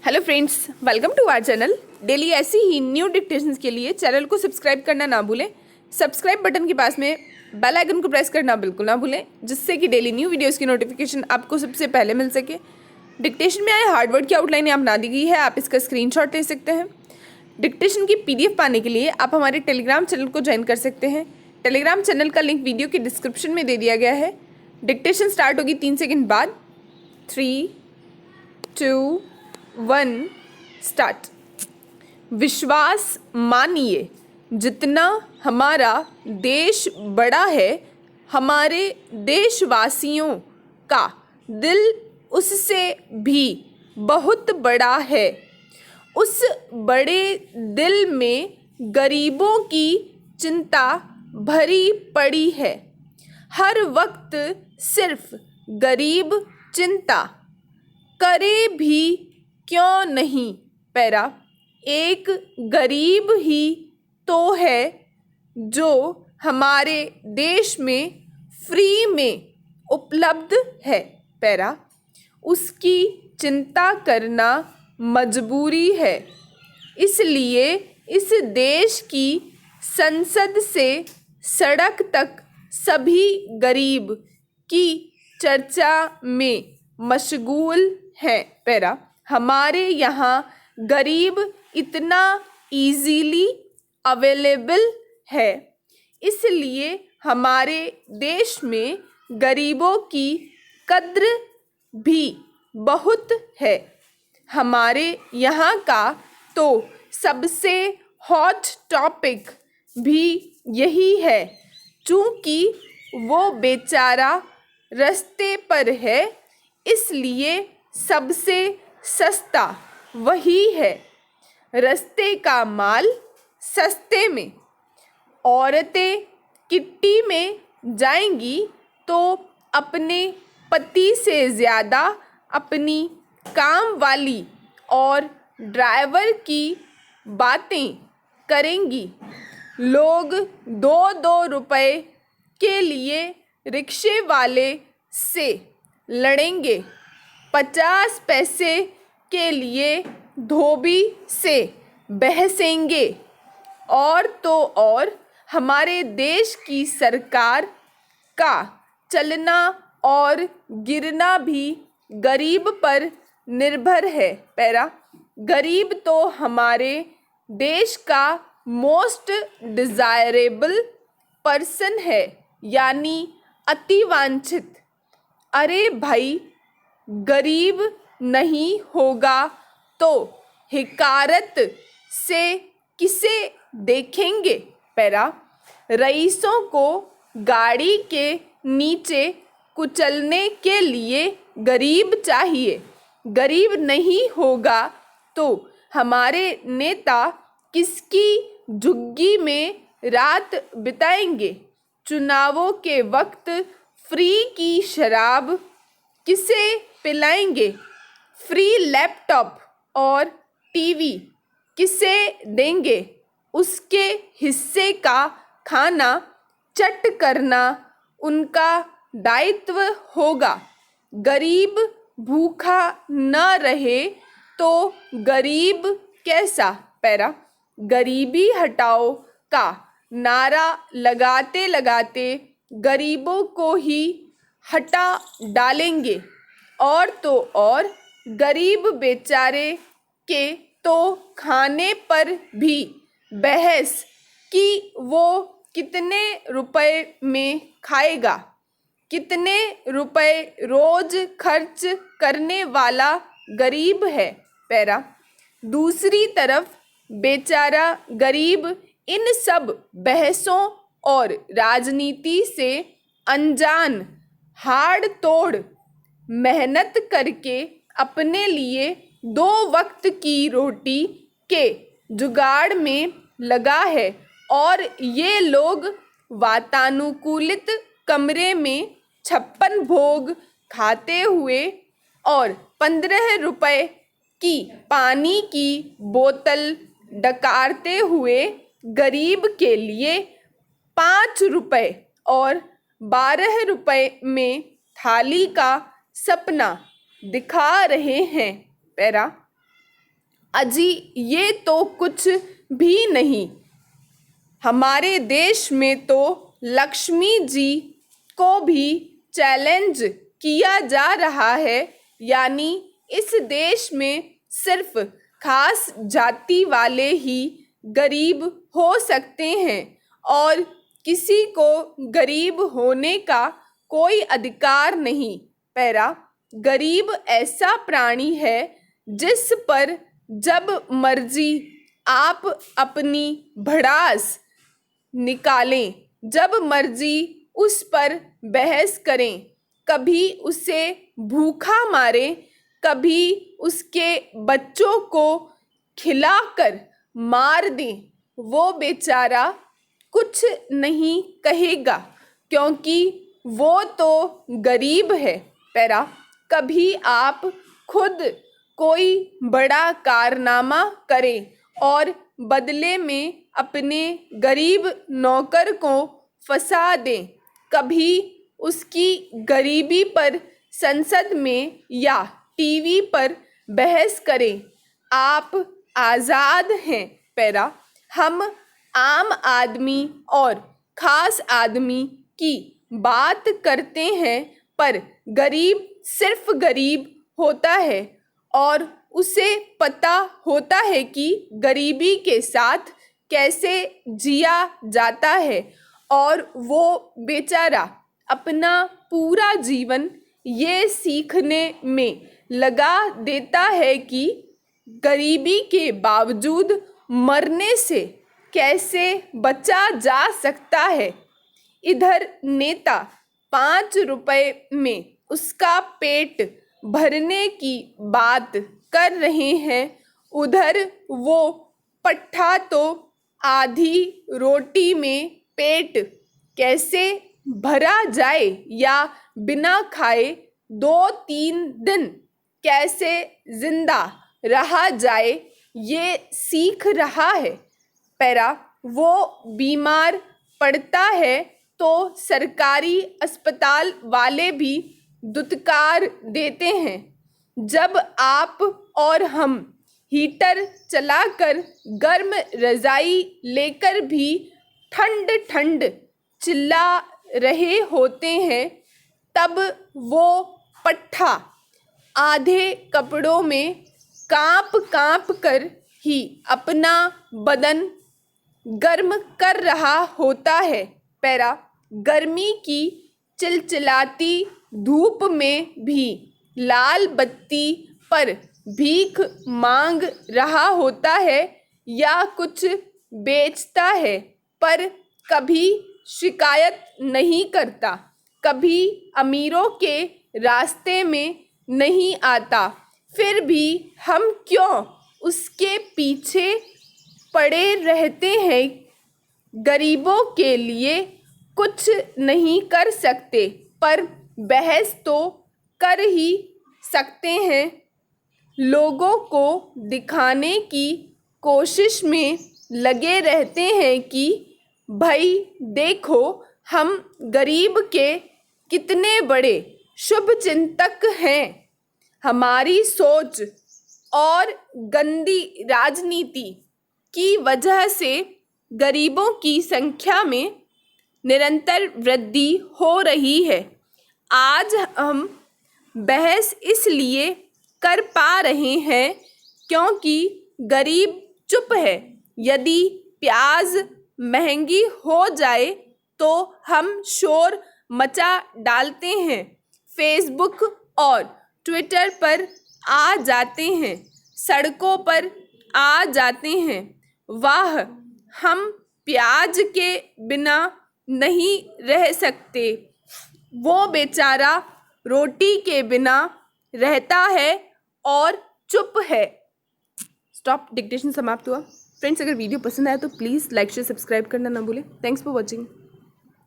Hello friends, welcome to our channel. Daily ऐसी ही new dictations के लिए चैनल को सब्सक्राइब करना ना भूलें। सब्सक्राइब बटन के पास में बेल आइकन को प्रेस करना बिल्कुल ना भूलें, जिससे कि डेली न्यू वीडियोस की नोटिफिकेशन आपको सबसे पहले मिल सके। डिक्टेशन में आए हार्डवर्ड की आउटलाइन यहाँ बना दी गई है, आप इसका स्क्रीनशॉट ले सकते हैं। डिक्टेशन की PDF पाने के लिए आप हमारे टेलीग्राम चैनल को ज्वाइन कर सकते हैं। टेलीग्राम चैनल का लिंक वीडियो के डिस्क्रिप्शन में दे दिया गया है। डिक्टेशन स्टार्ट होगी 3 सेकंड बाद। 3, 2, 1 स्टार्ट। विश्वास मानिए, जितना हमारा देश बड़ा है, हमारे देशवासियों का दिल उससे भी बहुत बड़ा है। उस बड़े दिल में गरीबों की चिंता भरी पड़ी है। हर वक्त सिर्फ गरीब चिंता करे भी क्यों नहीं। पैरा, एक गरीब ही तो है जो हमारे देश में फ्री में उपलब्ध है। पैरा, उसकी चिंता करना मजबूरी है। इसलिए इस देश की संसद से सड़क तक सभी गरीब की चर्चा में मशगूल हैं। पैरा, हमारे यहाँ गरीब इतना इजीली अवेलेबल है, इसलिए हमारे देश में गरीबों की कद्र भी बहुत है। हमारे यहाँ का तो सबसे हॉट टॉपिक भी यही है। चूँकि वो बेचारा रास्ते पर है, इसलिए सबसे सस्ता वही है। रास्ते का माल सस्ते में। औरतें किट्टी में जाएंगी तो अपने पति से ज़्यादा अपनी काम वाली और ड्राइवर की बातें करेंगी। लोग 2-2 रुपए के लिए रिक्शे वाले से लड़ेंगे। 50 पैसे के लिए धोबी से बहसेंगे। और तो और हमारे देश की सरकार का चलना और गिरना भी गरीब पर निर्भर है। पैरा, गरीब तो हमारे देश का मोस्ट डिज़ायरेबल पर्सन है, यानी अति वांछित। अरे भाई, गरीब नहीं होगा तो हिकारत से किसे देखेंगे। पैरा, रईसों को गाड़ी के नीचे कुचलने के लिए गरीब चाहिए। गरीब नहीं होगा तो हमारे नेता किसकी झुग्गी में रात बिताएंगे। चुनावों के वक्त फ्री की शराब किसे पिलाएंगे। फ्री लैपटॉप और टीवी किसे देंगे। उसके हिस्से का खाना चट करना उनका दायित्व होगा। गरीब भूखा न रहे तो गरीब कैसा। पैरा, गरीबी हटाओ का नारा लगाते लगाते गरीबों को ही हटा डालेंगे। और तो और गरीब बेचारे के तो खाने पर भी बहस कि वो कितने रुपए में खाएगा। कितने रुपए रोज खर्च करने वाला गरीब है। पैरा, दूसरी तरफ बेचारा गरीब इन सब बहसों और राजनीति से अनजान, हाड़ तोड़ मेहनत करके अपने लिए 2 वक्त की रोटी के जुगाड़ में लगा है। और ये लोग वातानुकूलित कमरे में 56 भोग खाते हुए और 15 रुपए की पानी की बोतल डकारते हुए गरीब के लिए 5 रुपए और 12 रुपए में थाली का सपना दिखा रहे हैं। पैरा, अजी ये तो कुछ भी नहीं, हमारे देश में तो लक्ष्मी जी को भी चैलेंज किया जा रहा है, यानी इस देश में सिर्फ खास जाति वाले ही गरीब हो सकते हैं और किसी को गरीब होने का कोई अधिकार नहीं। पैरा, गरीब ऐसा प्राणी है जिस पर जब मर्जी आप अपनी भड़ास निकालें, जब मर्जी उस पर बहस करें, कभी उसे भूखा मारें, कभी उसके बच्चों को खिलाकर मार दें, वो बेचारा कुछ नहीं कहेगा क्योंकि वो तो गरीब है। पैरा, कभी आप खुद कोई बड़ा कारनामा करें और बदले में अपने गरीब नौकर को फंसा दें, कभी उसकी गरीबी पर संसद में या टीवी पर बहस करें, आप आज़ाद हैं। पैरा, हम आम आदमी और खास आदमी की बात करते हैं, पर गरीब सिर्फ गरीब होता है और उसे पता होता है कि गरीबी के साथ कैसे जिया जाता है और वो बेचारा अपना पूरा जीवन ये सीखने में लगा देता है कि गरीबी के बावजूद मरने से कैसे बचा जा सकता है। इधर नेता 5 रुपए में उसका पेट भरने की बात कर रहे हैं, उधर वो पट्ठा तो आधी रोटी में पेट कैसे भरा जाए या बिना खाए 2-3 दिन कैसे जिंदा रहा जाए ये सीख रहा है। पैरा, वो बीमार पड़ता है तो सरकारी अस्पताल वाले भी दुत्कार देते हैं। जब आप और हम हीटर चलाकर गर्म रज़ाई लेकर भी ठंड ठंड चिल्ला रहे होते हैं, तब वो पट्ठा आधे कपड़ों में कांप कांप कर ही अपना बदन गर्म कर रहा होता है। पैरा, गर्मी की चिलचिलाती धूप में भी लाल बत्ती पर भीख मांग रहा होता है या कुछ बेचता है, पर कभी शिकायत नहीं करता, कभी अमीरों के रास्ते में नहीं आता। फिर भी हम क्यों उसके पीछे पड़े रहते हैं? गरीबों के लिए कुछ नहीं कर सकते, पर बहस तो कर ही सकते हैं। लोगों को दिखाने की कोशिश में लगे रहते हैं कि भाई देखो हम गरीब के कितने बड़े शुभ चिंतक हैं। हमारी सोच और गंदी राजनीति की वजह से गरीबों की संख्या में निरंतर वृद्धि हो रही है। आज हम बहस इसलिए कर पा रहे हैं क्योंकि गरीब चुप है। यदि प्याज महंगी हो जाए तो हम शोर मचा डालते हैं, फेसबुक और ट्विटर पर आ जाते हैं, सड़कों पर आ जाते हैं। वाह, हम प्याज के बिना नहीं रह सकते। वो बेचारा रोटी के बिना रहता है और चुप है। स्टॉप, डिक्टेशन समाप्त हुआ। फ्रेंड्स, अगर वीडियो पसंद आया तो प्लीज़ लाइक शेयर सब्सक्राइब करना ना भूलें। Thanks for watching.